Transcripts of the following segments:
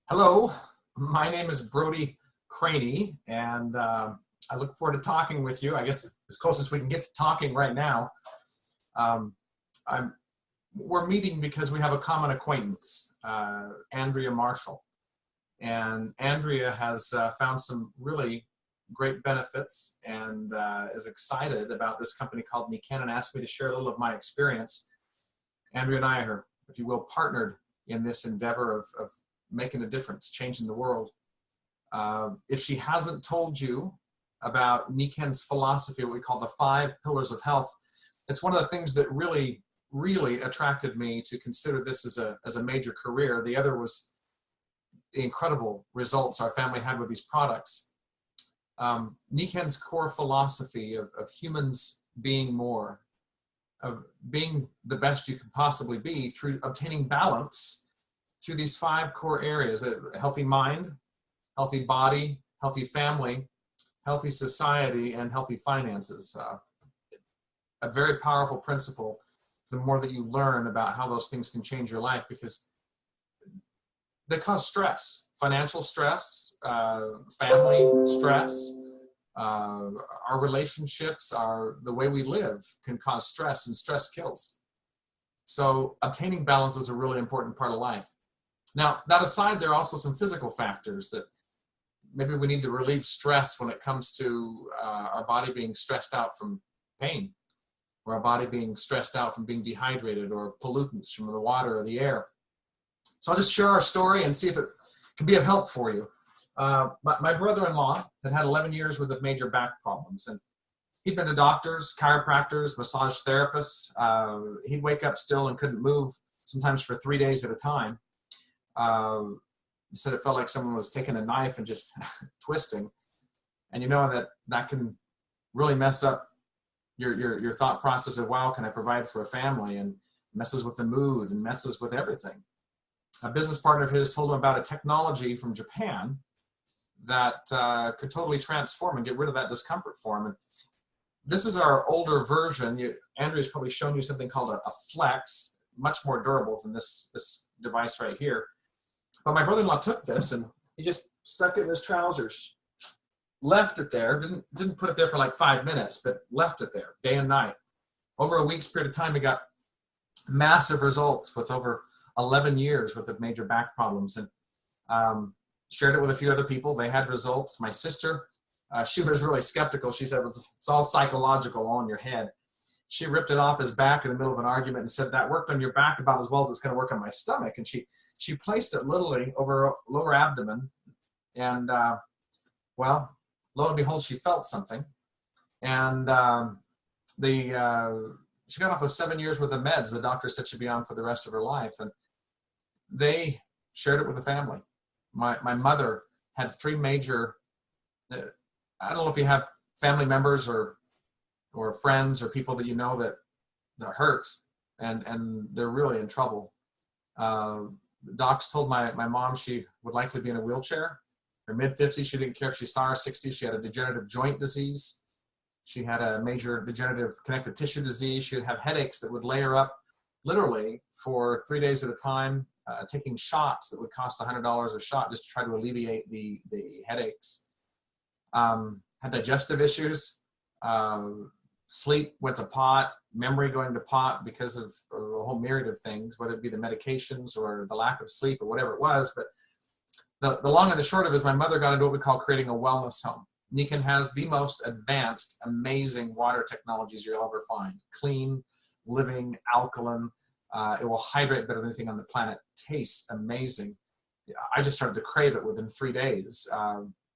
Hello, my name is Brody Craney, and I look forward to talking with you. I guess as close as we can get to talking right now. Um, I'm, we're meeting because we have a common acquaintance, Andrea Marshall. And Andrea has found some really great benefits and is excited about this company called Nikken and asked me to share a little of my experience. Andrea and I are, if you will, partnered in this endeavor of making a difference, changing the world. If she hasn't told you about Nikken's philosophy, what we call the 5 pillars of health, it's one of the things that really attracted me to consider this as a major career. The other was the incredible results our family had with these products. Nikken's core philosophy of humans being more, of being the best you can possibly be through obtaining balance through these 5 core areas: a healthy mind, healthy body, healthy family, healthy society, and healthy finances. A very powerful principle, the more that you learn about how those things can change your life, because they cause stress, financial stress, family stress, our relationships, the way we live can cause stress, and stress kills. So obtaining balance is a really important part of life. Now, that aside, there are also some physical factors that maybe we need to relieve stress when it comes to our body being stressed out from pain, or our body being stressed out from being dehydrated, or pollutants from the water or the air. So I'll just share our story and see if it can be of help for you. My brother-in-law had 11 years worth of major back problems, and he'd been to doctors, chiropractors, massage therapists. He'd wake up still and couldn't move, sometimes for 3 days at a time. He said it felt like someone was taking a knife and just twisting. And you know that can really mess up your thought process of, wow, can I provide for a family? And messes with the mood and messes with everything. A business partner of his told him about a technology from Japan that could totally transform and get rid of that discomfort for him. And this is our older version. Andrea's probably shown you something called a Flex, much more durable than this device right here. But my brother-in-law took this and he just stuck it in his trousers, left it there, didn't put it there for like 5 minutes, but left it there day and night. Over a week's period of time, he got massive results with over 11 years worth of major back problems, and shared it with a few other people. They had results. My sister, she was really skeptical. She said, it's all psychological, all in your head. She ripped it off his back in the middle of an argument and said, that worked on your back about as well as it's going to work on my stomach. And she placed it literally over her lower abdomen, and well, lo and behold, she felt something. And she got off with 7 years worth of meds the doctor said she'd be on for the rest of her life. And they shared it with the family. My mother had 3 major, I don't know if you have family members or friends or people that you know that hurt and they're really in trouble. The docs told my mom she would likely be in a wheelchair. Her mid-50s, she didn't care if she saw her 60s. She had a degenerative joint disease. She had a major degenerative connective tissue disease. She would have headaches that would lay her up literally for 3 days at a time, taking shots that would cost $100 a shot just to try to alleviate the headaches. Had digestive issues. Sleep went to pot, memory going to pot because of a whole myriad of things, whether it be the medications or the lack of sleep or whatever it was. But the long and the short of it is my mother got into what we call creating a wellness home. Nikken has the most advanced, amazing water technologies you'll ever find. Clean, living, alkaline. It will hydrate better than anything on the planet. Tastes amazing. I just started to crave it within 3 days.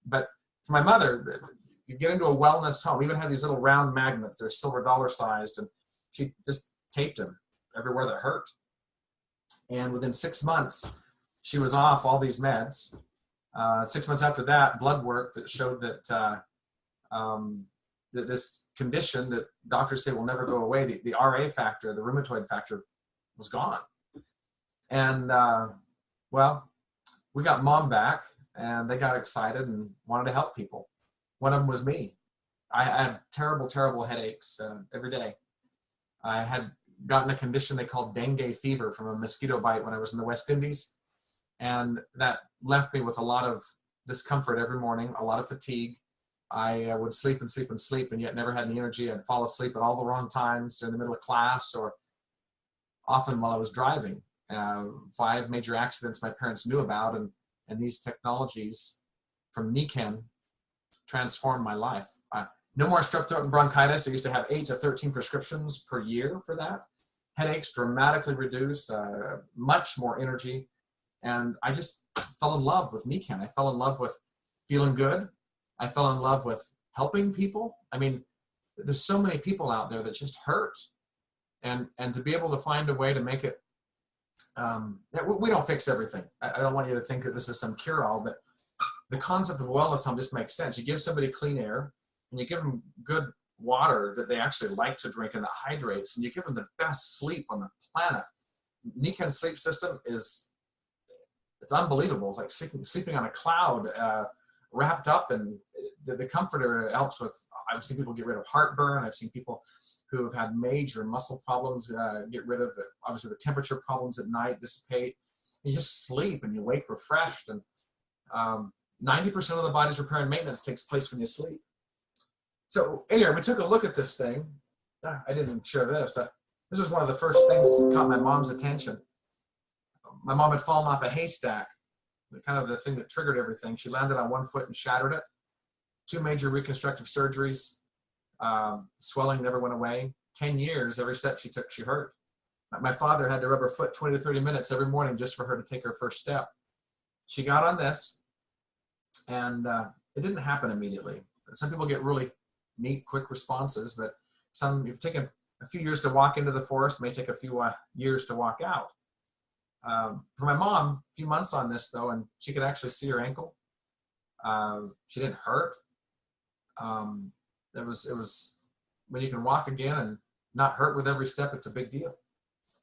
But for my mother, you get into a wellness home. We even have these little round magnets. They're silver dollar sized, and she just taped them everywhere that hurt. And within 6 months, she was off all these meds. 6 months after that, blood work that showed that that this condition that doctors say will never go away, the RA factor, the rheumatoid factor, was gone. And well, we got mom back, and they got excited and wanted to help people. One of them was me. I had terrible headaches every day. I had gotten a condition they called dengue fever from a mosquito bite when I was in the West Indies. And that left me with a lot of discomfort every morning, a lot of fatigue. I would sleep and sleep and sleep, and yet never had any energy. I'd fall asleep at all the wrong times in the middle of class, or often while I was driving. 5 major accidents my parents knew about, and these technologies from Nikken transformed my life. No more strep throat and bronchitis. I used to have 8 to 13 prescriptions per year for that. Headaches dramatically reduced, much more energy. And I just fell in love with Nikken. I fell in love with feeling good. I fell in love with helping people. I mean, there's so many people out there that just hurt. And to be able to find a way to make it, we don't fix everything. I don't want you to think that this is some cure-all, but the concept of wellness home just makes sense. You give somebody clean air, and you give them good water that they actually like to drink and that hydrates, and you give them the best sleep on the planet. Nikken's sleep system it's unbelievable. It's like sleeping on a cloud, wrapped up, and the comforter helps with, I've seen people get rid of heartburn. I've seen people who have had major muscle problems get rid of it. Obviously the temperature problems at night dissipate. You just sleep and you wake refreshed, and 90% of the body's repair and maintenance takes place when you sleep. So anyway, we took a look at this thing. I didn't share this. This was one of the first things that caught my mom's attention. My mom had fallen off a haystack, kind of the thing that triggered everything. She landed on one foot and shattered it. 2 major reconstructive surgeries. Swelling never went away. 10 years, every step she took, she hurt. My father had to rub her foot 20 to 30 minutes every morning just for her to take her first step. She got on this, and it didn't happen immediately. Some people get really neat, quick responses, but some, you've taken a few years to walk into the forest, may take a few years to walk out. For my mom, a few months on this though, and she could actually see her ankle. She didn't hurt. It was when you can walk again and not hurt with every step, it's a big deal.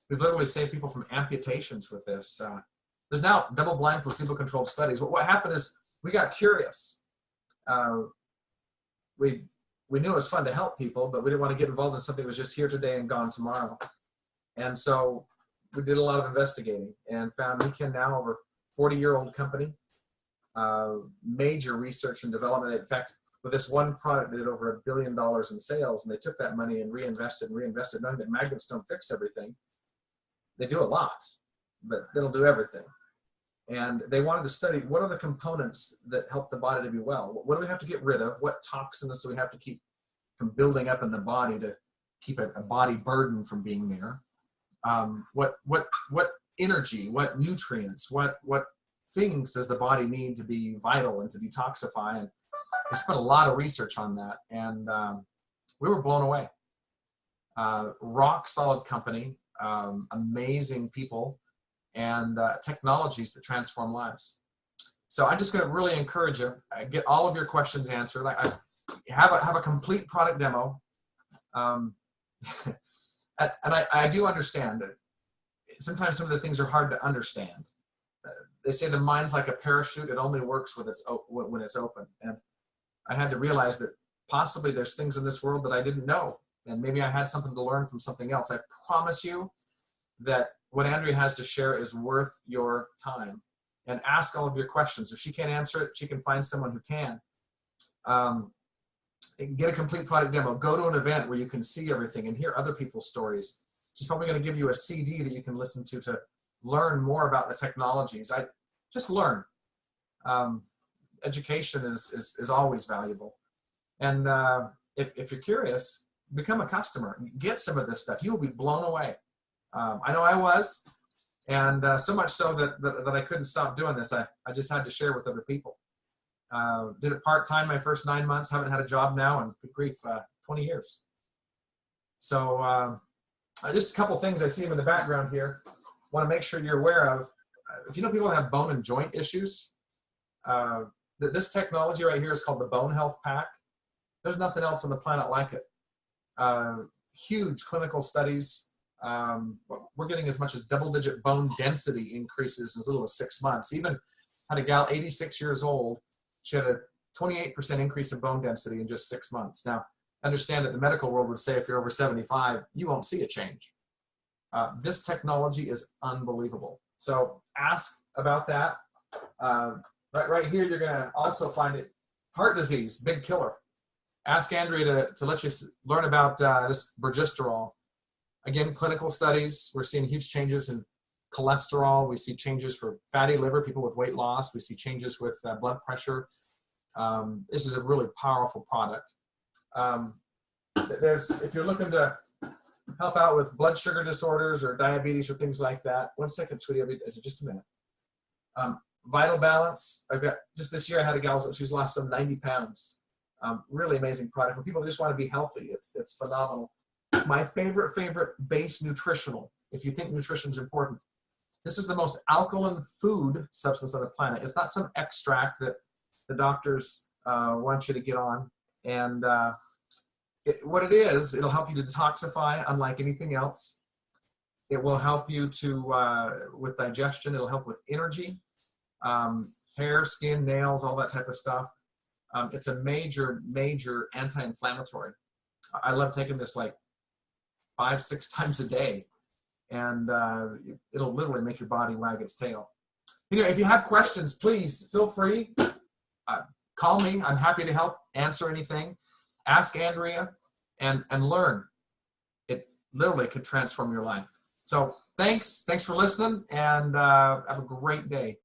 We've literally saved people from amputations with this. There's now double-blind, placebo-controlled studies. What happened is we got curious. We knew it was fun to help people, but we didn't want to get involved in something that was just here today and gone tomorrow. And so we did a lot of investigating and found Nikken, now over 40-year-old company, major research and development. In fact, with this one product, they did over $1 billion in sales, and they took that money and reinvested. Knowing that magnets don't fix everything. They do a lot, but they don't do everything. And they wanted to study what are the components that help the body to be well. What do we have to get rid of? What toxins do we have to keep from building up in the body to keep a body burden from being there? What energy, what nutrients, what things does the body need to be vital and to detoxify? And we spent a lot of research on that, and we were blown away. Rock solid company, amazing people, and technologies that transform lives. So I'm just going to really encourage you, get all of your questions answered. I have a complete product demo. And I do understand that sometimes some of the things are hard to understand. They say the mind's like a parachute. It only works when it's open. And I had to realize that possibly there's things in this world that I didn't know. And maybe I had something to learn from something else. I promise you that what Andrea has to share is worth your time. And ask all of your questions. If she can't answer it, she can find someone who can. Get a complete product demo. Go to an event where you can see everything and hear other people's stories. She's probably going to give you a CD that you can listen to learn more about the technologies. Just learn. Education is always valuable. And if you're curious, become a customer. Get some of this stuff. You will be blown away. I know I was. And so much so that I couldn't stop doing this. I just had to share with other people. Did it part-time my first 9 months. Haven't had a job now in, good grief, 20 years. So just a couple things I see in the background here. Want to make sure you're aware of. If you know people that have bone and joint issues, this technology right here is called the Bone Health Pack. There's nothing else on the planet like it. Huge clinical studies. We're getting as much as double-digit bone density increases in as little as 6 months. Even had a gal, 86 years old, she had a 28% increase in bone density in just 6 months. Now, understand that the medical world would say if you're over 75, you won't see a change. This technology is unbelievable. So ask about that. Right here, you're going to also find it. Heart disease, big killer. Ask Andrea to let you learn about this progesterol. Again, clinical studies, we're seeing huge changes in cholesterol. We see changes for fatty liver, people with weight loss. We see changes with blood pressure. This is a really powerful product. If you're looking to help out with blood sugar disorders or diabetes or things like that. One second, sweetie, just a minute. Vital Balance. Just this year I had a gal, she's lost some 90 pounds. Really amazing product. For people who just want to be healthy, it's phenomenal. My favorite base nutritional, if you think nutrition is important. This is the most alkaline food substance on the planet. It's not some extract that the doctors want you to get on. And what it is, it'll help you to detoxify unlike anything else. It will help you with digestion. It'll help with energy, hair, skin, nails, all that type of stuff. It's a major anti-inflammatory. I love taking this like 5-6 times a day, and it'll literally make your body wag its tail. If you have questions, please feel free. Call me. I'm happy to help answer anything. Ask Andrea and learn. It literally could transform your life. So thanks for listening, and have a great day.